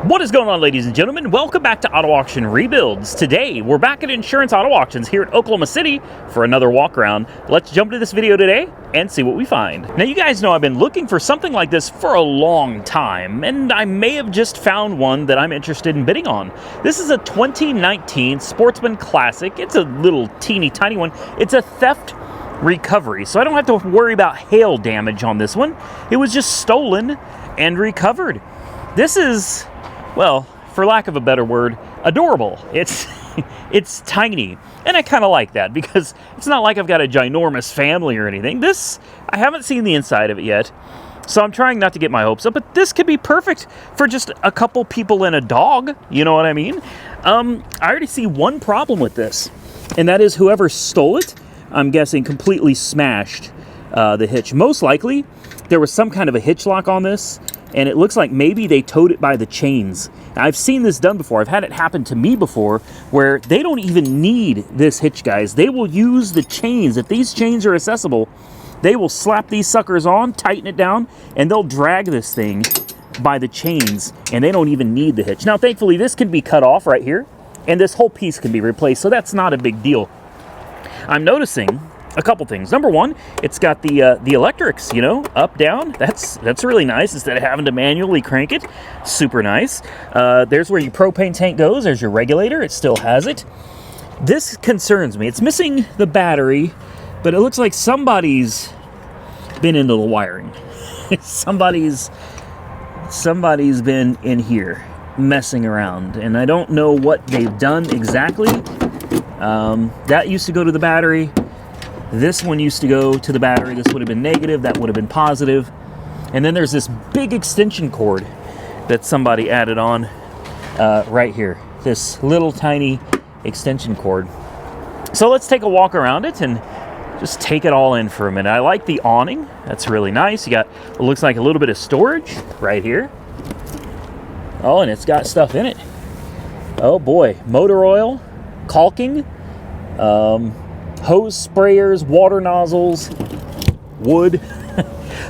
What is going on, ladies and gentlemen? Welcome back to Auto Auction Rebuilds. Today, we're back at Insurance Auto Auctions here at Oklahoma City for another walk around. Let's jump into this video today and see what we find. Now, you guys know I've been looking for something like this for a long time, and I may have just found one that I'm interested in bidding on. This is a 2019 Sportsman Classic. It's a little teeny tiny one. It's a theft recovery, so I don't have to worry about hail damage on this one. It was just stolen and recovered. This is, well, for lack of a better word, adorable. It's tiny, and I kind of like that because it's not like I've got a ginormous family or anything. I haven't seen the inside of it yet, so I'm trying not to get my hopes up, but this could be perfect for just a couple people and a dog, you know what I mean? I already see one problem with this, and that is whoever stole it, I'm guessing, completely smashed the hitch. Most likely, there was some kind of a hitch lock on this, and it looks like maybe they towed it by the chains. Now, I've seen this done before. I've had it happen to me before, where they don't even need this hitch, guys. They will use the chains. If these chains are accessible, they will slap these suckers on, tighten it down, and they'll drag this thing by the chains, and they don't even need the hitch. Now, thankfully, this can be cut off right here, and this whole piece can be replaced, so that's not a big deal. I'm noticing a couple things. Number one, it's got the electrics, you know, up, down. That's really nice instead of having to manually crank it. Super nice. There's where your propane tank goes. There's your regulator. It still has it. This concerns me. It's missing the battery, but it looks like somebody's been into the wiring. Somebody's been in here messing around, and I don't know what they've done exactly. That used to go to the battery. This one used to go to the battery. This would have been negative. That would have been positive. And then there's this big extension cord that somebody added on right here. This little tiny extension cord. So let's take a walk around it and just take it all in for a minute. I like the awning. That's really nice. You got, it looks like a little bit of storage right here. Oh, and it's got stuff in it. Oh boy, motor oil, caulking, hose sprayers, water nozzles, wood,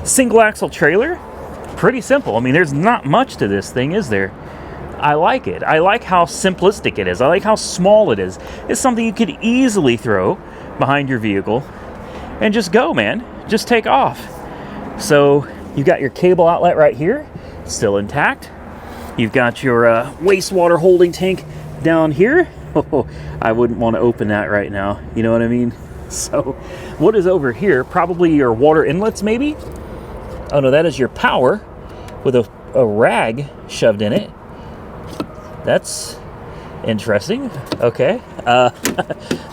single axle trailer. Pretty simple. I mean, there's not much to this thing, is there? I like it. I like how simplistic it is. I like how small it is. It's something you could easily throw behind your vehicle and just go, man. Just take off. So you've got your cable outlet right here, still intact. You've got your wastewater holding tank down here. Oh, I wouldn't want to open that right now. You know what I mean? So, what is over here? Probably your water inlets, maybe? Oh, no, that is your power with a rag shoved in it. That's interesting. Okay.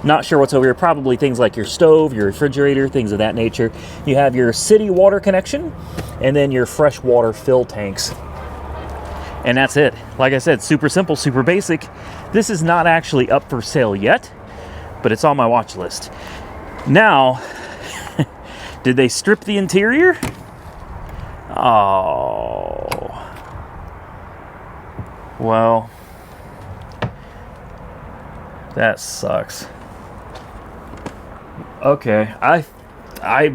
Not sure what's over here. Probably things like your stove, your refrigerator, things of that nature. You have your city water connection, and then your fresh water fill tanks. And that's it. Like I said, super simple, super basic. This is not actually up for sale yet, but it's on my watch list. Now, did they strip the interior? Oh. Well, that sucks. Okay, I I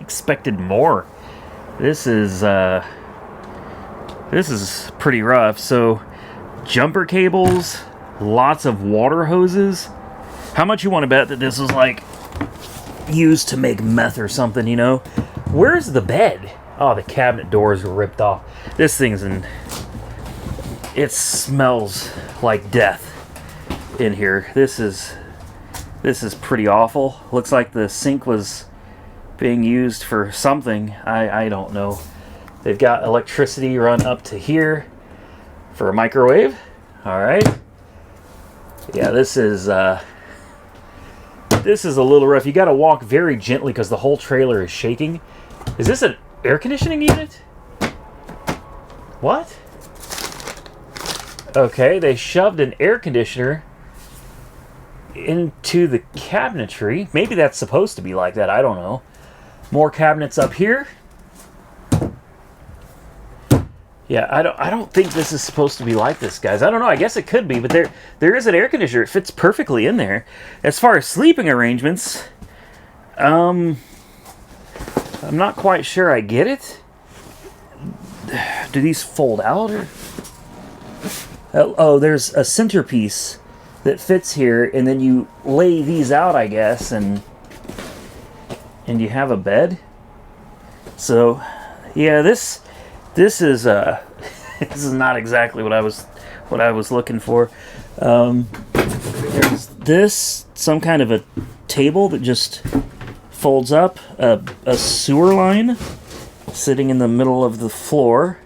expected more. This is pretty rough. So, jumper cables, lots of water hoses. How much you want to bet that this was like used to make meth or something, you know? Where's the bed? Oh, the cabinet doors were ripped off. This thing's it smells like death in here. This is pretty awful. Looks like the sink was being used for something. I don't know. They've got electricity run up to here for a microwave. All right. Yeah, this is a little rough. You got to walk very gently because the whole trailer is shaking. Is this an air conditioning unit? What? Okay, they shoved an air conditioner into the cabinetry. Maybe that's supposed to be like that. I don't know. More cabinets up here. Yeah, I don't think this is supposed to be like this, guys. I don't know. I guess it could be, but there is an air conditioner. It fits perfectly in there. As far as sleeping arrangements, I'm not quite sure I get it. Do these fold out? Or Oh, there's a centerpiece that fits here, and then you lay these out, I guess, and you have a bed. So, yeah, this is this is not exactly what I was looking for. There's this, some kind of a table that just folds up, a sewer line sitting in the middle of the floor.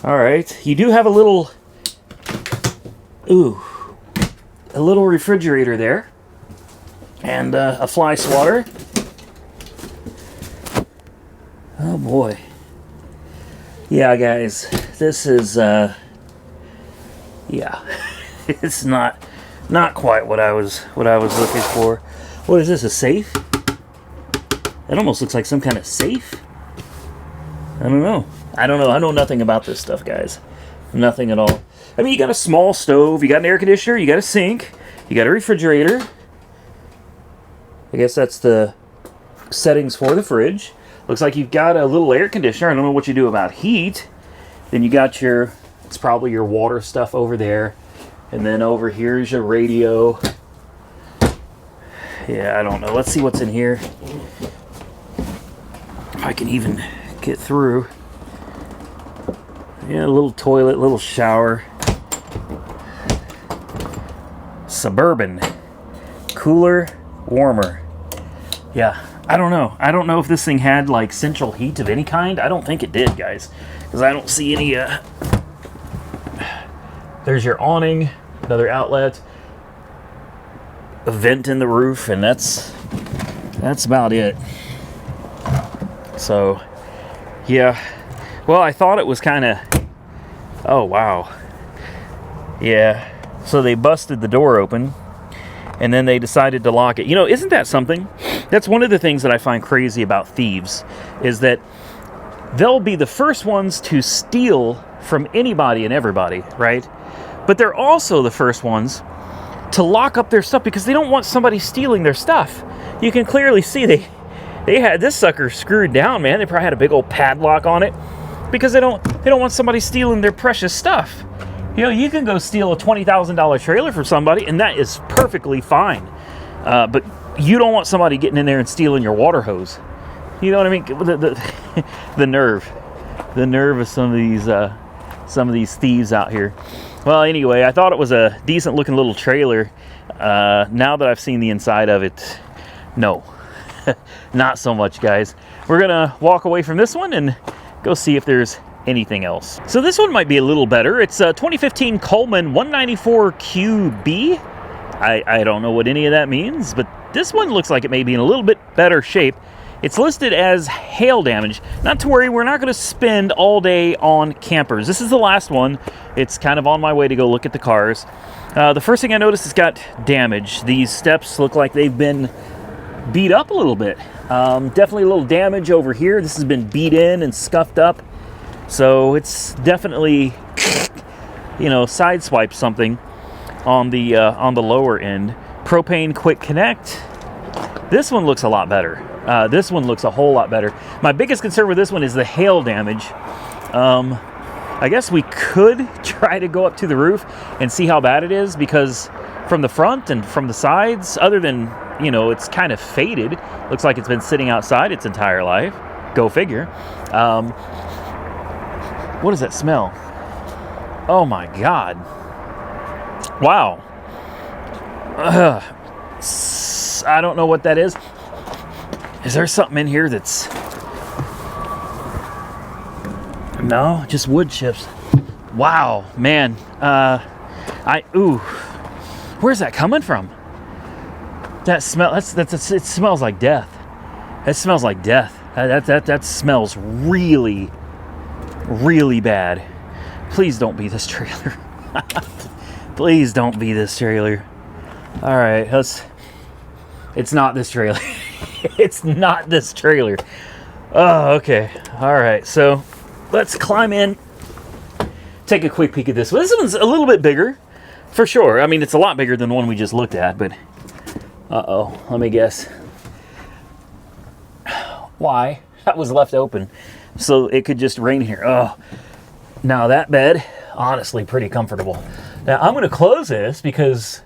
All right, you do have a little, a little refrigerator there, and a fly swatter. Oh boy. Yeah, guys, this is yeah, it's not quite what I was looking for. What is this? A safe? It almost looks like some kind of safe. I don't know. I know nothing about this stuff, guys. Nothing at all. I mean, you got a small stove, you got an air conditioner, you got a sink, you got a refrigerator. I guess that's the settings for the fridge. Looks like you've got a little air conditioner. I don't know what you do about heat. Then you got your, it's probably your water stuff over there. And then over here is your radio. Yeah, I don't know. Let's see what's in here. If I can even get through. Yeah, a little toilet, little shower. Suburban. Cooler, warmer. Yeah, I don't know. I don't know if this thing had like central heat of any kind. I don't think it did, guys. Because I don't see any, there's your awning, another outlet, a vent in the roof, and that's about it. So, yeah. Well, I thought it was kind of, oh, wow. Yeah. So they busted the door open, and then they decided to lock it. You know, isn't that something? That's one of the things that I find crazy about thieves, is that they'll be the first ones to steal from anybody and everybody, right? But they're also the first ones to lock up their stuff because they don't want somebody stealing their stuff. You can clearly see they had this sucker screwed down, man. They probably had a big old padlock on it because they don't want somebody stealing their precious stuff. You know, you can go steal a $20,000 trailer from somebody, and that is perfectly fine. But you don't want somebody getting in there and stealing your water hose. You know what I mean? The nerve of some of these thieves out here. Well, anyway, I thought it was a decent looking little trailer. Now that I've seen the inside of it, no, not so much, guys. We're gonna walk away from this one and go see if there's anything else. So this one might be a little better. It's a 2015 Coleman 194 QB. I don't know what any of that means, but this one looks like it may be in a little bit better shape. It's listed as hail damage. Not to worry, we're not going to spend all day on campers. This is the last one. It's kind of on my way to go look at the cars. The first thing I noticed, it's got damage. These steps look like they've been beat up a little bit. Definitely a little damage over here. This has been beat in and scuffed up. So it's definitely, you know, sideswiped something on the lower end. Propane quick connect. This one looks a lot better. This one looks a whole lot better. My biggest concern with this one is the hail damage. I guess we could try to go up to the roof and see how bad it is, because from the front and from the sides, other than, you know, it's kind of faded. Looks like it's been sitting outside its entire life. Go figure. What does that smell? Oh my God. Wow. I don't know what that is. Is there something in here that's... No, just wood chips. Wow, man. Where's that coming from? That smell, it smells like death. It smells like death. That smells really, really bad. Please don't be this trailer. Please don't be this trailer. All right, it's not this trailer. It's not this trailer. Oh, okay. All right, so let's climb in, take a quick peek at this one. This one's a little bit bigger, for sure. I mean, it's a lot bigger than the one we just looked at, but uh-oh, let me guess. Why? That was left open, so it could just rain here. Oh, Now that bed, honestly, pretty comfortable. Now I'm going to close this because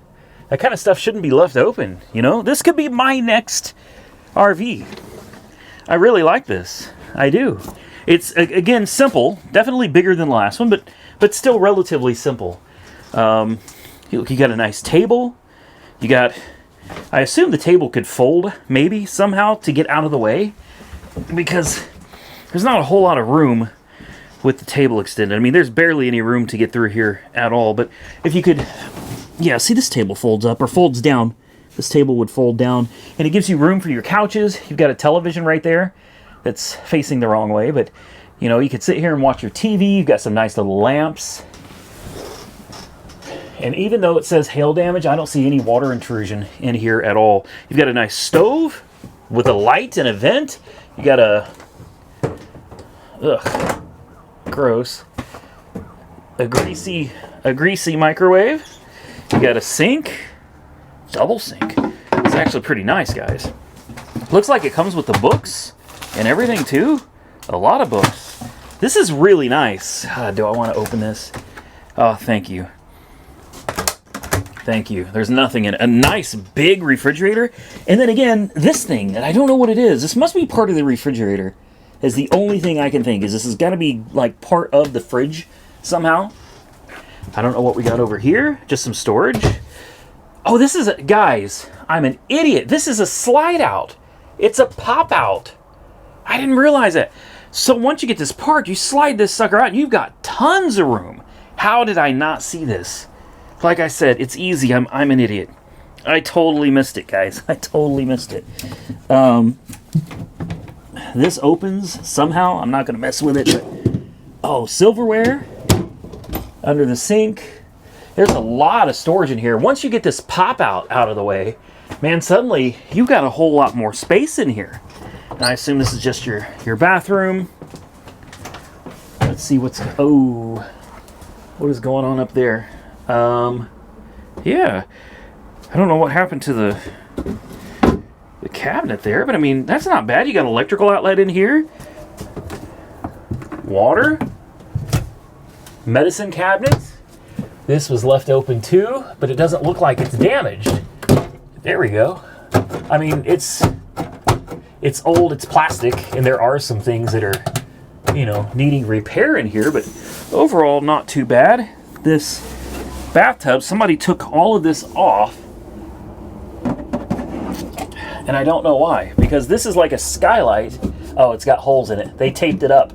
that kind of stuff shouldn't be left open. You know, this could be my next RV. I really like this. I do. It's, again, simple. Definitely bigger than the last one, but still relatively simple. You got a nice table. You got, I assume the table could fold, maybe, somehow, to get out of the way. Because there's not a whole lot of room with the table extended. I mean, there's barely any room to get through here at all. But if you could, yeah, see, this table folds up or folds down. This table would fold down. And it gives you room for your couches. You've got a television right there that's facing the wrong way. But, you know, you could sit here and watch your TV. You've got some nice little lamps. And even though it says hail damage, I don't see any water intrusion in here at all. You've got a nice stove with a light and a vent. You got a, ugh, gross, a greasy microwave. You got a sink, double sink. It's actually pretty nice, guys. Looks like it comes with the books and everything too. A lot of books. This is really nice. Do I want to open this? Oh, thank you. Thank you. There's nothing in it. A nice big refrigerator. And then again, this thing, and I don't know what it is. This must be part of the refrigerator. Is the only thing I can think. Is this has got to be like part of the fridge somehow. I don't know what we got over here. Just some storage. Oh, this is a, guys, I'm an idiot. This is a slide out. It's a pop out. I didn't realize it. So once you get this parked, you slide this sucker out and you've got tons of room. How did I not see this? Like I said, it's easy. I'm an idiot. I totally missed it, guys. I totally missed it. This opens somehow. I'm not going to mess with it. But, oh, silverware under the sink. There's a lot of storage in here. Once you get this pop out of the way, man, suddenly you got a whole lot more space in here. And I assume this is just your bathroom. Let's see what's, oh, what is going on up there? Yeah, I don't know what happened to the cabinet there, but I mean, that's not bad. You got an electrical outlet in here, water, medicine cabinets. This was left open too, but it doesn't look like it's damaged. There we go. I mean, it's old, it's plastic, and there are some things that are, you know, needing repair in here, but overall not too bad. This bathtub, somebody took all of this off, and I don't know why, because this is like a skylight. Oh, it's got holes in it. They taped it up.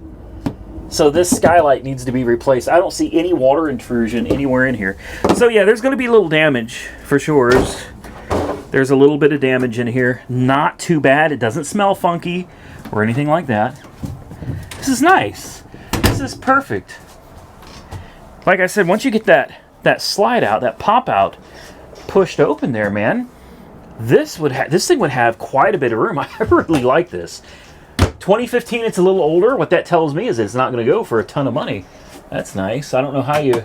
So this skylight needs to be replaced. I don't see any water intrusion anywhere in here. So yeah, there's going to be a little damage for sure. There's a little bit of damage in here. Not too bad. It doesn't smell funky or anything like that. This is nice. This is perfect. Like I said, once you get that slide out, that pop out pushed open there, man, this thing would have quite a bit of room. I really like this. 2015, it's a little older. What that tells me is it's not going to go for a ton of money. That's nice. I don't know how you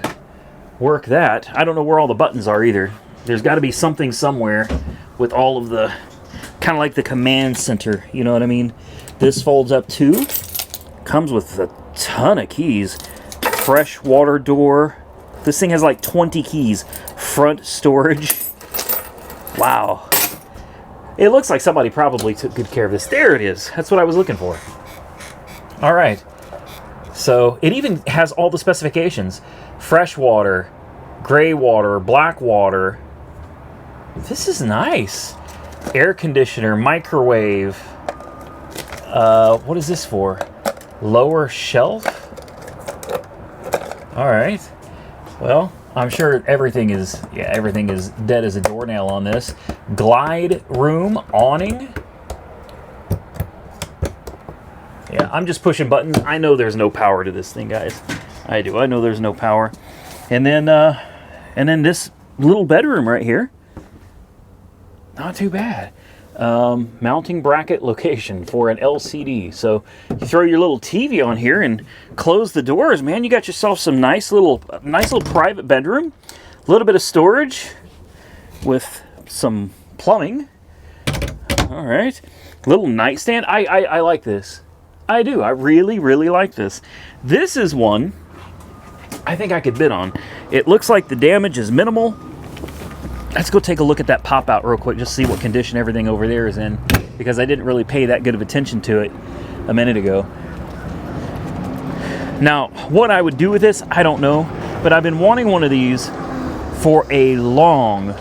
work that. I don't know where all the buttons are either. There's got to be something somewhere with all of the, kind of like the command center, you know what I mean? This folds up too. Comes with a ton of keys. Fresh water door. This thing has like 20 keys. Front storage. Wow. It looks like somebody probably took good care of this. There it is. That's what I was looking for. All right. So it even has all the specifications. Fresh water, gray water, black water. This is nice. Air conditioner, microwave. What is this for? Lower shelf? All right. Well, I'm sure everything is dead as a doornail on this. Glide room awning. Yeah, I'm just pushing buttons. I know there's no power to this thing, guys. I do. I know there's no power. And then this little bedroom right here. Not too bad. Mounting bracket location for an LCD. So you throw your little TV on here and close the doors, man. You got yourself some nice little private bedroom. A little bit of storage with some plumbing. All right. Little nightstand. I like this. I do. I really, really like this. This is one I think I could bid on. It looks like the damage is minimal. Let's go take a look at that pop out real quick, just see what condition everything over there is in, because I didn't really pay that good of attention to it a minute ago. Now, what I would do with this, I don't know, but I've been wanting one of these for a long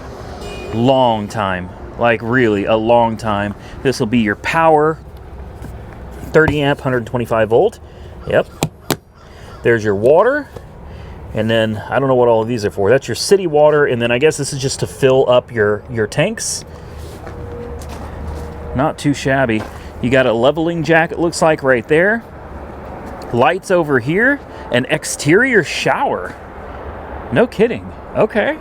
time. Like really a long time. This will be your power, 30 amp, 125 volt. Yep. There's your water. And then, I don't know what all of these are for. That's your city water, and then I guess this is just to fill up your tanks. Not too shabby. You got a leveling jack, it looks like, right there. Lights over here. An exterior shower. No kidding. Okay.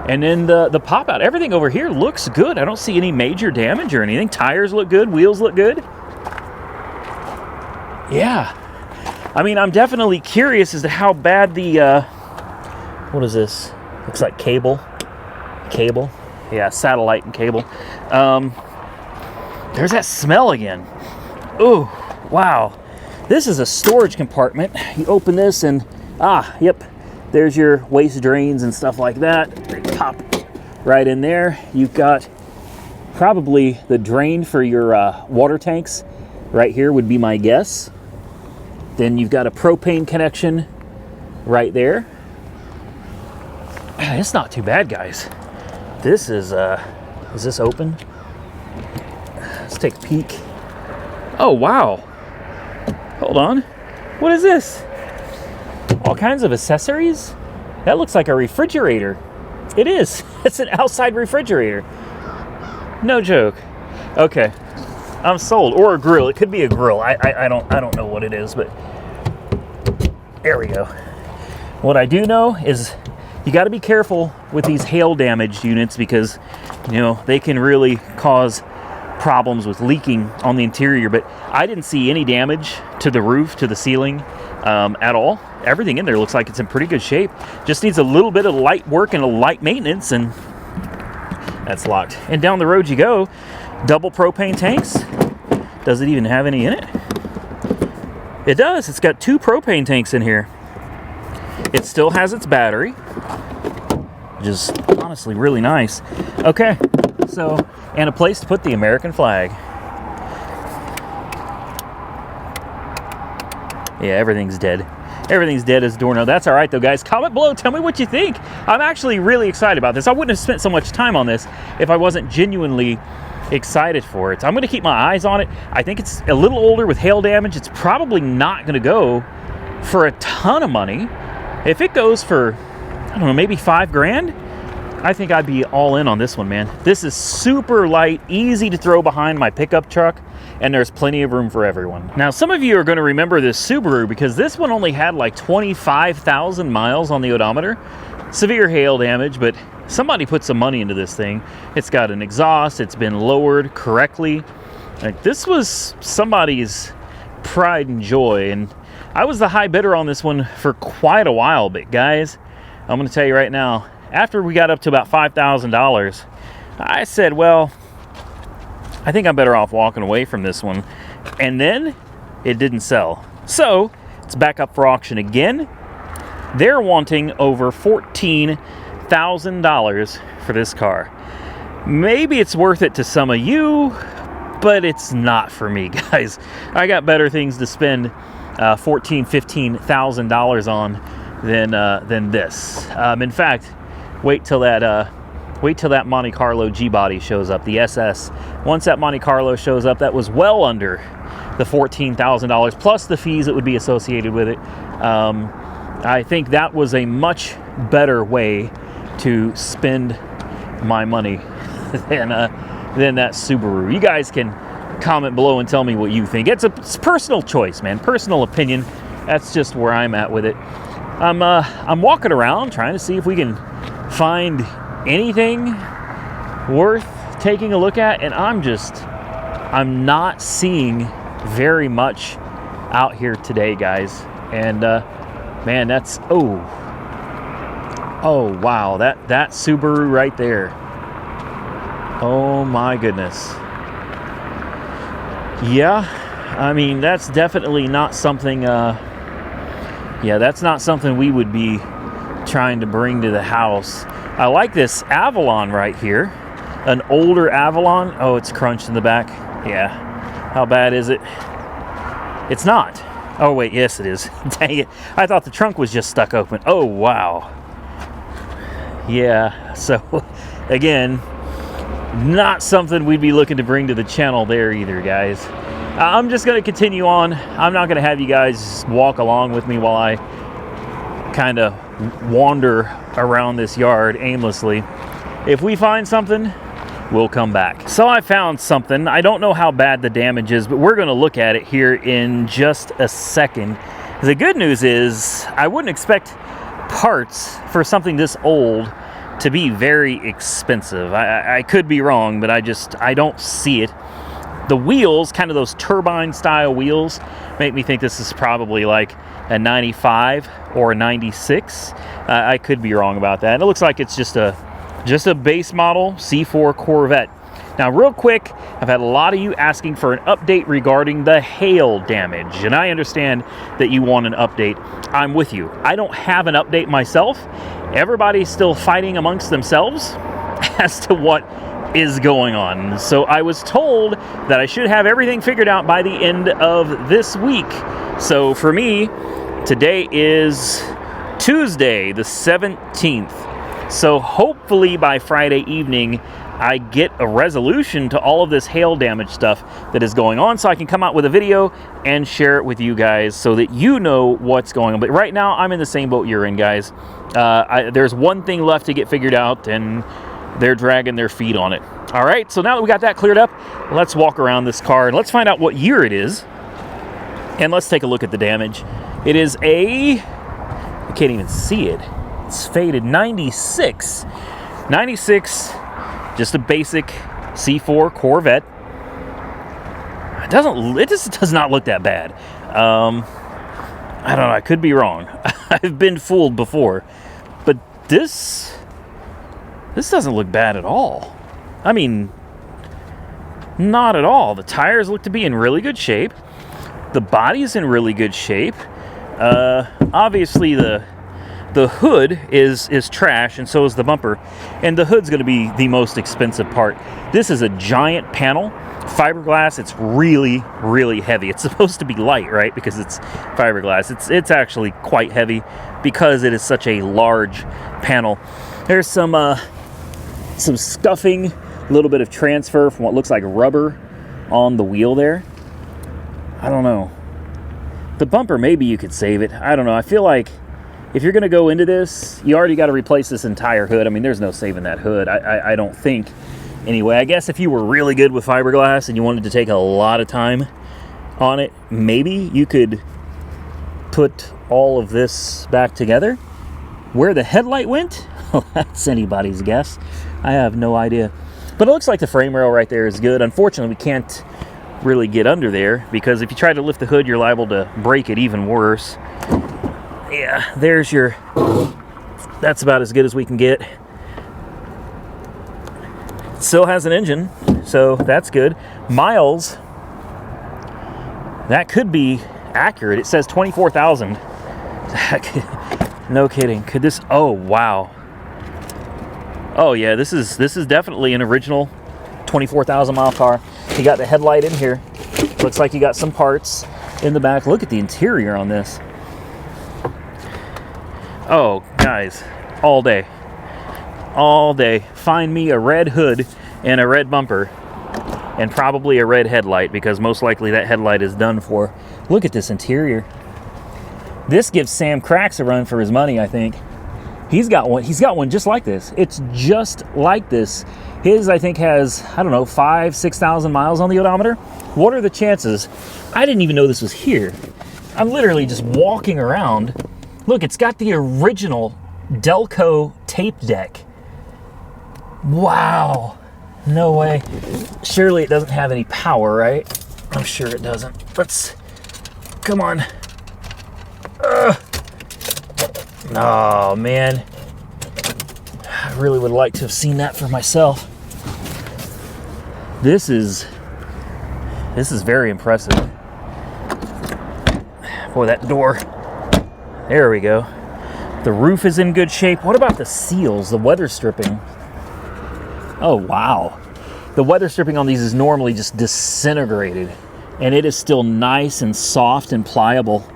And then the pop-out. Everything over here looks good. I don't see any major damage or anything. Tires look good. Wheels look good. Yeah. I mean, I'm definitely curious as to how bad the, what is this? Looks like cable. Cable. Yeah, satellite and cable. There's that smell again. Ooh, wow. This is a storage compartment. You open this and, yep. There's your waste drains and stuff like that. They pop right in there. You've got probably the drain for your water tanks. Right here would be my guess. Then you've got a propane connection right there. It's not too bad, guys. This is this open? Let's take a peek. Oh, wow. Hold on. What is this? All kinds of accessories? That looks like a refrigerator. It is. It's an outside refrigerator. No joke. Okay. I'm sold. Or a grill. It could be a grill. I don't know what it is, but there we go. What I do know is you got to be careful with these hail damaged units because, you know, they can really cause problems with leaking on the interior, but I didn't see any damage to the roof, to the ceiling at all. Everything in there looks like it's in pretty good shape. Just needs a little bit of light work and a light maintenance, and that's locked. And down the road you go. Double propane tanks. Does it even have any in it? It does. It's got 2 propane tanks in here. It still has its battery, which is honestly really nice. Okay, so, and a place to put the American flag. Yeah, everything's dead. Everything's dead as a doorknob. That's all right, though, guys. Comment below. Tell me what you think. I'm actually really excited about this. I wouldn't have spent so much time on this if I wasn't genuinely excited for it. So I'm going to keep my eyes on it. I think it's a little older with hail damage. It's probably not going to go for a ton of money. If it goes for, I don't know, maybe $5 grand, I think I'd be all in on this one, man. This is super light, easy to throw behind my pickup truck, and there's plenty of room for everyone. Now, some of you are going to remember this Subaru because this one only had like 25,000 miles on the odometer. Severe hail damage, but somebody put some money into this thing. It's got an exhaust. It's been lowered correctly. Like, this was somebody's pride and joy, and I was the high bidder on this one for quite a while. But guys, I'm going to tell you right now, after we got up to about $5,000, I said, well, I think I'm better off walking away from this one. And then it didn't sell. So it's back up for auction again. They're wanting over $14,000 for this car. Maybe it's worth it to some of you, but it's not for me, guys. I got better things to spend $14,000, $15,000 on than this. In fact, wait till that Monte Carlo G-Body shows up, the SS. Once that Monte Carlo shows up, that was well under the $14,000 plus the fees that would be associated with it. I think that was a much better way to spend my money than that Subaru. You guys can comment below and tell me what you think. It's personal choice, man. Personal opinion. That's just where I'm at with it. I'm walking around trying to see if we can find anything worth taking a look at, and I'm not seeing very much out here today, guys. And man, that's oh wow, that Subaru right there. Oh my goodness. Yeah, I mean, that's definitely not something Yeah, that's not something we would be trying to bring to the house. I like this Avalon right here. An older Avalon. Oh, it's crunched in the back. Yeah. How bad is it? It's not. Oh, wait. Yes, it is. Dang it. I thought the trunk was just stuck open. Oh, wow. Yeah. So, again, not something we'd be looking to bring to the channel there either, guys. I'm just going to continue on. I'm not going to have you guys walk along with me while I kind of wander around this yard aimlessly. If we find something, we'll come back. So I found something. I don't know how bad the damage is, but we're going to look at it here in just a second. The good news is I wouldn't expect parts for something this old to be very expensive. I could be wrong, but I don't see it. The wheels, kind of those turbine style wheels, make me think this is probably like a 95 or a 96. I could be wrong about that. It looks like it's just a base model C4 Corvette. Now, real quick, I've had a lot of you asking for an update regarding the hail damage, and I understand that you want an update. I'm with you. I don't have an update myself. Everybody's still fighting amongst themselves as to what is going on. So I was told that I should have everything figured out by the end of this week. So for me, today is Tuesday, the 17th. So hopefully by Friday evening, I get a resolution to all of this hail damage stuff that is going on, so I can come out with a video and share it with you guys so that you know what's going on. But right now, I'm in the same boat you're in, guys. There's one thing left to get figured out, and they're dragging their feet on it. All right, so now that we got that cleared up, let's walk around this car and let's find out what year it is. And let's take a look at the damage. It is I can't even see it. It's faded. 96. 96, just a basic C4 Corvette. It just does not look that bad. I don't know, I could be wrong. I've been fooled before. But this doesn't look bad at all. I mean, not at all. The tires look to be in really good shape. The body's in really good shape. Obviously the hood is trash, and so is the bumper. And the hood's going to be the most expensive part. This is a giant panel. Fiberglass, it's really, really heavy. It's supposed to be light, right? Because it's fiberglass. It's actually quite heavy because it is such a large panel. There's some scuffing, a little bit of transfer from what looks like rubber on the wheel there. I don't know. The bumper, maybe you could save it. I don't know. I feel like if you're going to go into this, you already got to replace this entire hood. I mean, there's no saving that hood, I don't think. Anyway, I guess if you were really good with fiberglass and you wanted to take a lot of time on it, maybe you could put all of this back together. Where the headlight went? Well, that's anybody's guess. I have no idea. But it looks like the frame rail right there is good. Unfortunately, we can't really get under there because if you try to lift the hood, you're liable to break it even worse. Yeah, there's your... That's about as good as we can get. It still has an engine, so that's good. Miles, that could be accurate. It says 24,000. No kidding. Could this... Oh, wow. Oh, yeah, this is definitely an original 24,000 mile car. You got the headlight in here. Looks like you got some parts in the back. Look at the interior on this. Oh, guys, all day. All day. Find me a red hood and a red bumper and probably a red headlight because most likely that headlight is done for. Look at this interior. This gives Sam Cracks a run for his money, I think. He's got one just like this. It's just like this. His, I think, has, I don't know, 5,000-6,000 miles on the odometer. What are the chances? I didn't even know this was here. I'm literally just walking around. Look, it's got the original Delco tape deck. Wow. No way. Surely it doesn't have any power, right? I'm sure it doesn't. Let's... Come on. Oh, man. I really would like to have seen that for myself. This is very impressive. Boy, that door. There we go. The roof is in good shape. What about the seals, the weather stripping? Oh, wow. The weather stripping on these is normally just disintegrated, and it is still nice and soft and pliable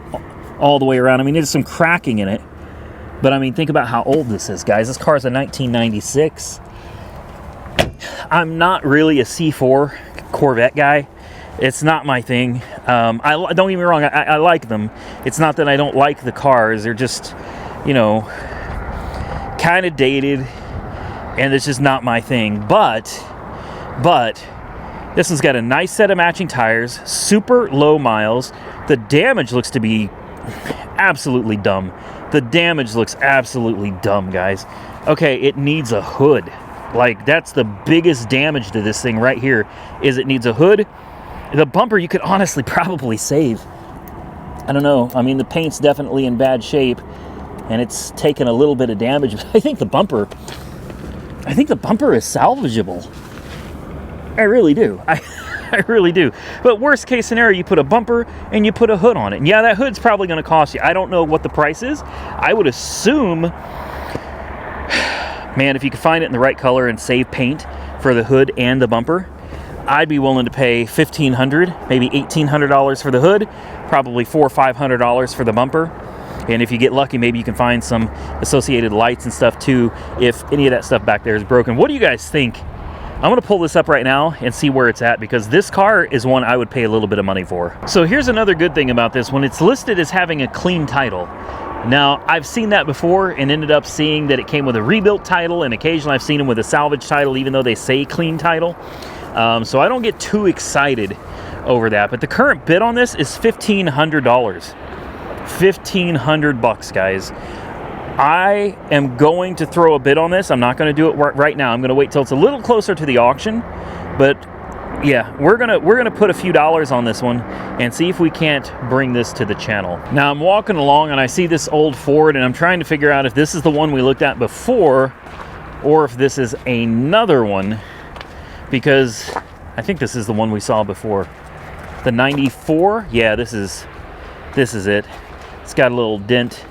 all the way around. I mean, there's some cracking in it, but I mean, think about how old this is, guys. This car is a 1996. I'm not really a C4 Corvette guy. It's not my thing. Don't get me wrong, I like them. It's not that I don't like the cars. They're just, you know, kind of dated, and it's just not my thing. But this one's got a nice set of matching tires, super low miles. The damage looks to be absolutely dumb. The damage looks absolutely dumb, guys. Okay, it needs a hood. Like, that's the biggest damage to this thing right here, is it needs a hood. The bumper you could honestly probably save. I don't know. I mean, the paint's definitely in bad shape, and it's taken a little bit of damage. I think the bumper is salvageable. I really do. I really do. But worst case scenario, you put a bumper and you put a hood on it. And yeah, that hood's probably going to cost you. I don't know what the price is. I would assume, man, if you could find it in the right color and save paint for the hood and the bumper, I'd be willing to pay $1,500, maybe $1,800 for the hood, probably $400 or $500 for the bumper. And if you get lucky, maybe you can find some associated lights and stuff too, if any of that stuff back there is broken. What do you guys think? I'm going to pull this up right now and see where it's at, because this car is one I would pay a little bit of money for. So here's another good thing about this one. It's listed as having a clean title. Now, I've seen that before and ended up seeing that it came with a rebuilt title, and occasionally I've seen them with a salvage title, even though they say clean title. So I don't get too excited over that. But the current bid on this is $1,500. $1,500, guys. I am going to throw a bid on this. I'm not going to do it right now. I'm going to wait till it's a little closer to the auction. But yeah, we're gonna put a few dollars on this one and see if we can't bring this to the channel. Now I'm walking along and I see this old Ford, and I'm trying to figure out if this is the one we looked at before or if this is another one, because I think this is the one we saw before. The 94. Yeah, this is it. It's got a little dent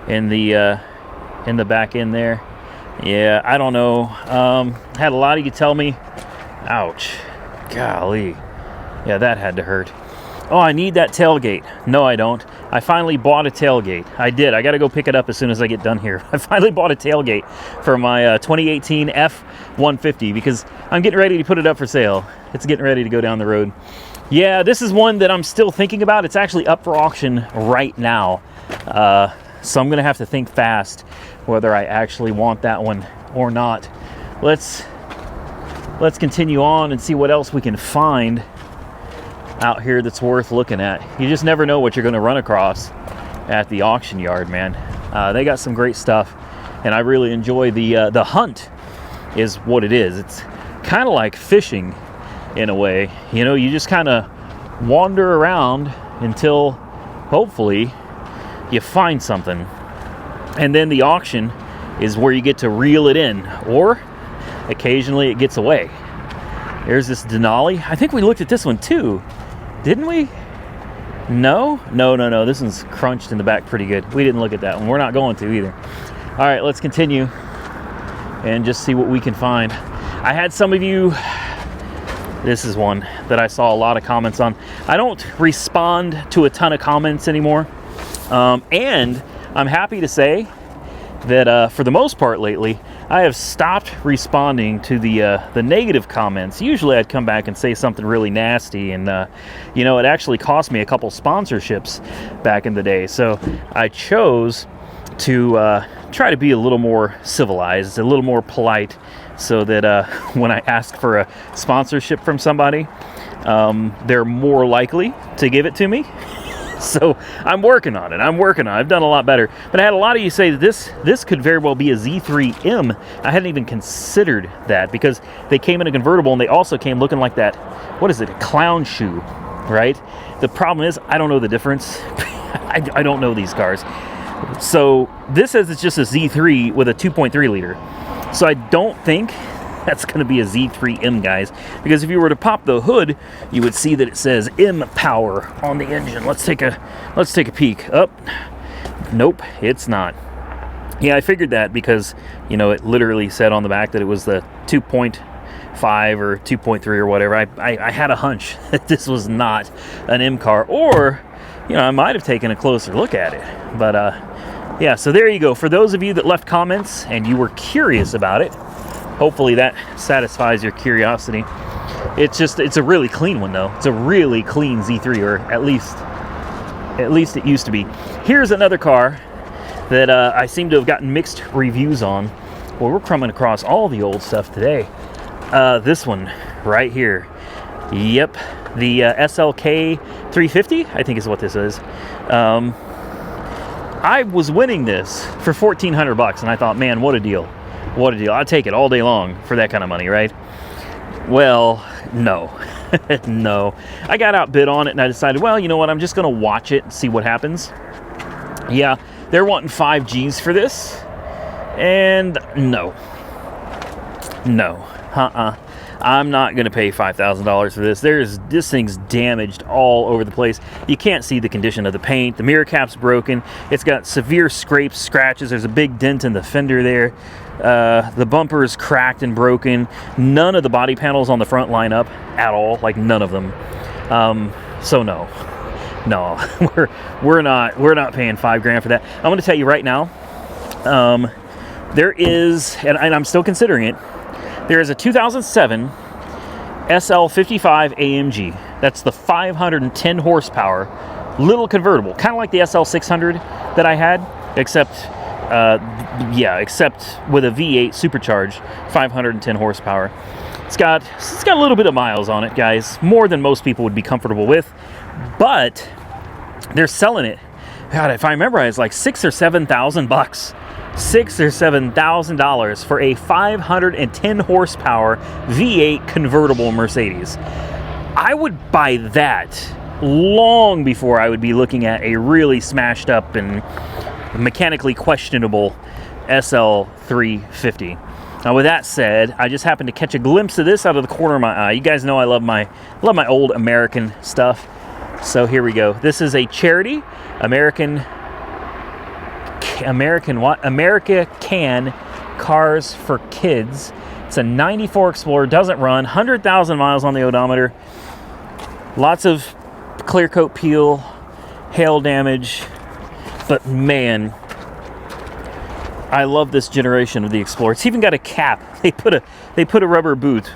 in the back end there. Yeah, I don't know. Had a lot of you tell me, ouch, golly, yeah, that had to hurt. Oh, I need that tailgate. No, I don't. I finally bought a tailgate. I did. I got to go pick it up as soon as I get done here. I finally bought a tailgate for my 2018 F-150 because I'm getting ready to put it up for sale. It's getting ready to go down the road. Yeah, this is one that I'm still thinking about. It's actually up for auction right now. So I'm going to have to think fast whether I actually want that one or not. Let's continue on and see what else we can find out here that's worth looking at. You just never know what you're going to run across at the auction yard, man. They got some great stuff, and I really enjoy the hunt is what it is. It's kind of like fishing in a way. You know, you just kind of wander around until hopefully you find something, and then the auction is where you get to reel it in, or occasionally it gets away. There's this Denali. I think we looked at this one too, didn't we? No. This one's crunched in the back pretty good. We didn't look at that one. We're not going to either. All right, let's continue and just see what we can find. I had some of you, this is one that I saw a lot of comments on. I don't respond to a ton of comments anymore. And I'm happy to say that for the most part lately, I have stopped responding to the negative comments. Usually I'd come back and say something really nasty, and you know, it actually cost me a couple sponsorships back in the day. So I chose to try to be a little more civilized, a little more polite, so that when I ask for a sponsorship from somebody, they're more likely to give it to me. So I'm working on it. I've done a lot better. But I had a lot of you say that this could very well be a Z3M. I hadn't even considered that because they came in a convertible and they also came looking like that, what is it, a clown shoe, right? The problem is I don't know the difference. I don't know these cars. So this says it's just a Z3 with a 2.3 liter. So I don't think that's going to be a Z3M, guys, because if you were to pop the hood, you would see that it says M power on the engine. Let's take a peek. Up. Nope, it's not. Yeah, I figured that because, you know, it literally said on the back that it was the 2.5 or 2.3 or whatever. I had a hunch that this was not an M car, or, you know, I might have taken a closer look at it. But, yeah, so there you go. For those of you that left comments and you were curious about it, hopefully that satisfies your curiosity. It's a really clean one, though. It's a really clean Z3, or at least it used to be. Here's another car that I seem to have gotten mixed reviews on. Well, we're coming across all the old stuff today. This one right here. Yep, the SLK 350, I think is what this is. I was winning this for $1,400, and I thought, man, what a deal. What a deal. I'd take it all day long for that kind of money, right? Well, no. No. I got outbid on it, and I decided, well, you know what? I'm just going to watch it and see what happens. Yeah, they're wanting 5 G's for this, and no. No. I'm not going to pay $5,000 for this. This thing's damaged all over the place. You can't see the condition of the paint. The mirror cap's broken. It's got severe scrapes, scratches. There's a big dent in the fender there. The bumper is cracked and broken. None of the body panels on the front line up at all. Like, none of them. So no. No, we're not paying $5,000 for that. I'm going to tell you right now, there is, and I'm still considering it, there is a 2007 SL55 AMG. That's the 510 horsepower, little convertible, kind of like the SL600 that I had, except with a V8 supercharged, 510 horsepower. It's got a little bit of miles on it, guys, more than most people would be comfortable with, but they're selling it. God, if I remember, it's like $6,000 or $7,000. $6,000 or $7,000 for a 510 horsepower V8 convertible Mercedes. I would buy that long before I would be looking at a really smashed up and mechanically questionable SL350. Now, with that said, I just happened to catch a glimpse of this out of the corner of my eye. You guys know I love my old American stuff. So here we go. This is a charity, America Can Cars for Kids. It's a 94 Explorer, doesn't run, 100,000 miles on the odometer. Lots of clear coat peel, hail damage. But man, I love this generation of the Explorer. It's even got a cap. They put a rubber boot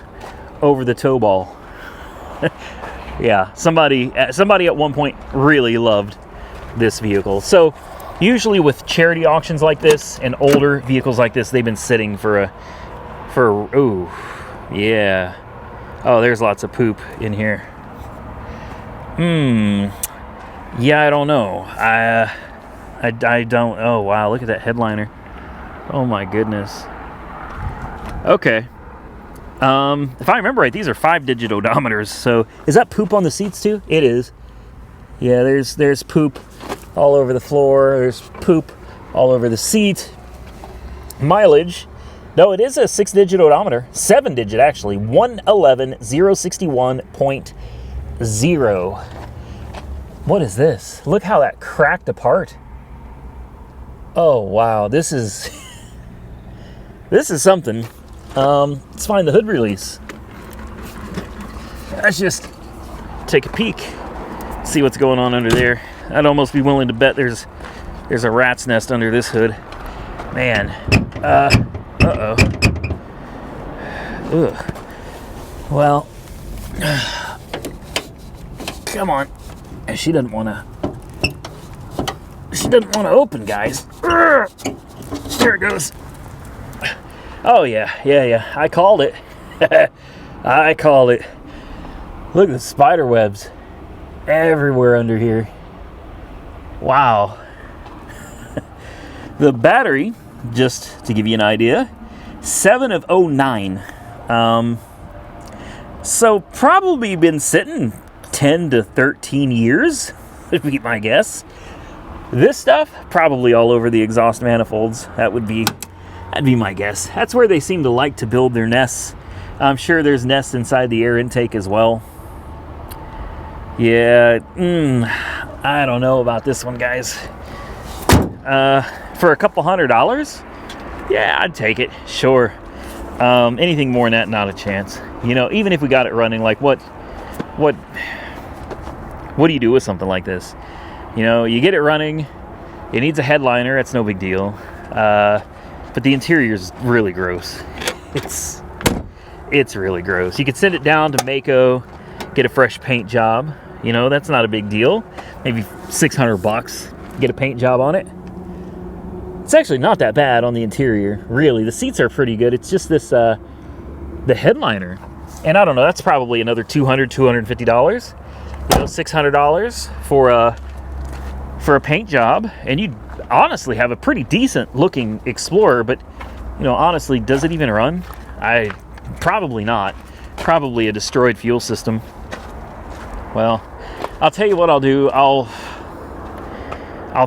over the tow ball. Yeah, somebody at one point really loved this vehicle. So usually with charity auctions like this and older vehicles like this, they've been sitting for ooh, yeah. Oh, there's lots of poop in here. Yeah, I don't know. I don't. Oh wow, look at that headliner. Oh my goodness. Okay. If I remember right, these are 5-digit odometers. So is that poop on the seats too? It is. Yeah, there's poop all over the floor. There's poop all over the seat. Mileage. No, it is a 6-digit odometer. 7-digit actually. 111,061.0. What is this? Look how that cracked apart. Oh wow, this is something. Let's find the hood release. Let's just take a peek, see what's going on under there. I'd almost be willing to bet there's a rat's nest under this hood. Man, uh-oh. Ugh. Well, come on. She doesn't want to open, guys. There it goes. Oh, yeah. I called it. I called it. Look at the spider webs everywhere under here. Wow. The battery, just to give you an idea, 7 of 09. So probably been sitting 10 to 13 years, would be my guess. This stuff, probably all over the exhaust manifolds. That'd be my guess. That's where they seem to like to build their nests. I'm sure there's nests inside the air intake as well. Yeah, I don't know about this one, guys. for a couple $100, yeah, I'd take it, sure. Anything more than that, not a chance. You know, even if we got it running, like what do you do with something like this? You know, you get it running, it needs a headliner, it's no big deal. But the interior is really gross. It's really gross. You could send it down to Mako, get a fresh paint job. You know, that's not a big deal. Maybe $600, get a paint job on it. It's actually not that bad on the interior, really. The seats are pretty good. It's just this, the headliner. And I don't know, that's probably another $200, $250. You know, $600 for a paint job. And you'd honestly have a pretty decent looking Explorer, but, you know, honestly, does it even run? Probably not. Probably a destroyed fuel system. Well, I'll tell you what I'll do. I'll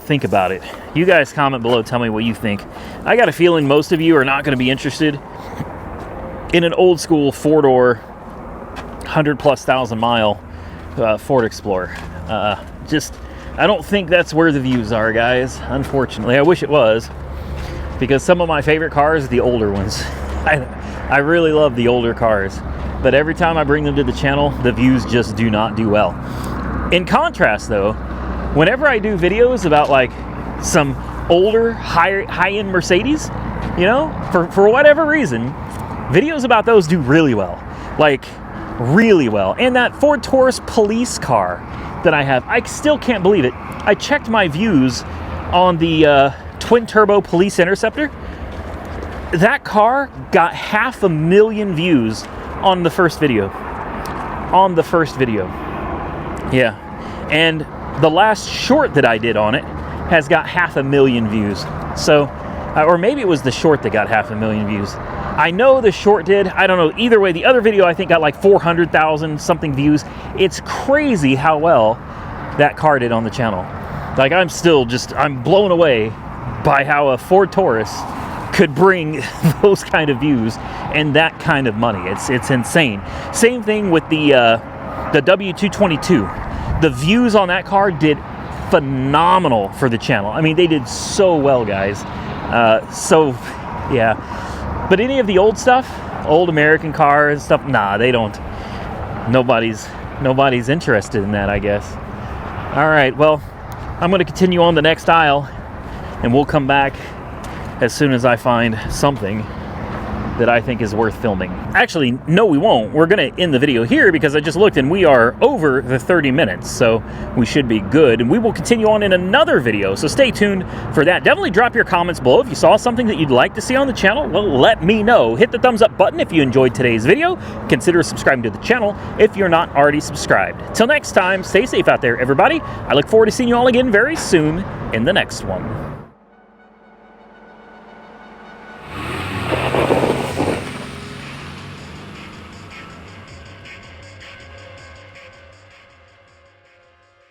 think about it. You guys comment below, tell me what you think. I got a feeling most of you are not going to be interested in an old school four-door, 100,000+ mile Ford Explorer. I don't think that's where the views are, guys. Unfortunately, I wish it was, because some of my favorite cars are the older ones. I really love the older cars, but every time I bring them to the channel, the views just do not do well. In contrast, though, whenever I do videos about like some older, high-end Mercedes, you know, for whatever reason, videos about those do really well. Like, really well. And that Ford Taurus police car that I have, I still can't believe it. I checked my views on the twin-turbo police Interceptor. That car got 500,000 views on the first video. Yeah. And the last short that I did on it has got 500,000 views. So, or maybe it was the short that got 500,000 views. I know the short did. I don't know. Either way, the other video I think got like 400,000 something views. It's crazy how well that car did on the channel. Like, I'm blown away by how a Ford Taurus could bring those kind of views and that kind of money. It's insane. Same thing with the W222. The views on that car did phenomenal for the channel. I mean, they did so well, guys. So, yeah. But any of the old stuff, old American cars, stuff, nah, they don't. Nobody's interested in that, I guess. All right, well, I'm going to continue on the next aisle, and we'll come back as soon as I find something that I think is worth filming. Actually, no, we won't. We're going to end the video here because I just looked and we are over the 30 minutes, so we should be good. And we will continue on in another video, so stay tuned for that. Definitely drop your comments below if you saw something that you'd like to see on the channel. Well, let me know. Hit the thumbs up button if you enjoyed today's video. Consider subscribing to the channel if you're not already subscribed. Till next time, stay safe out there, everybody. I look forward to seeing you all again very soon in the next one.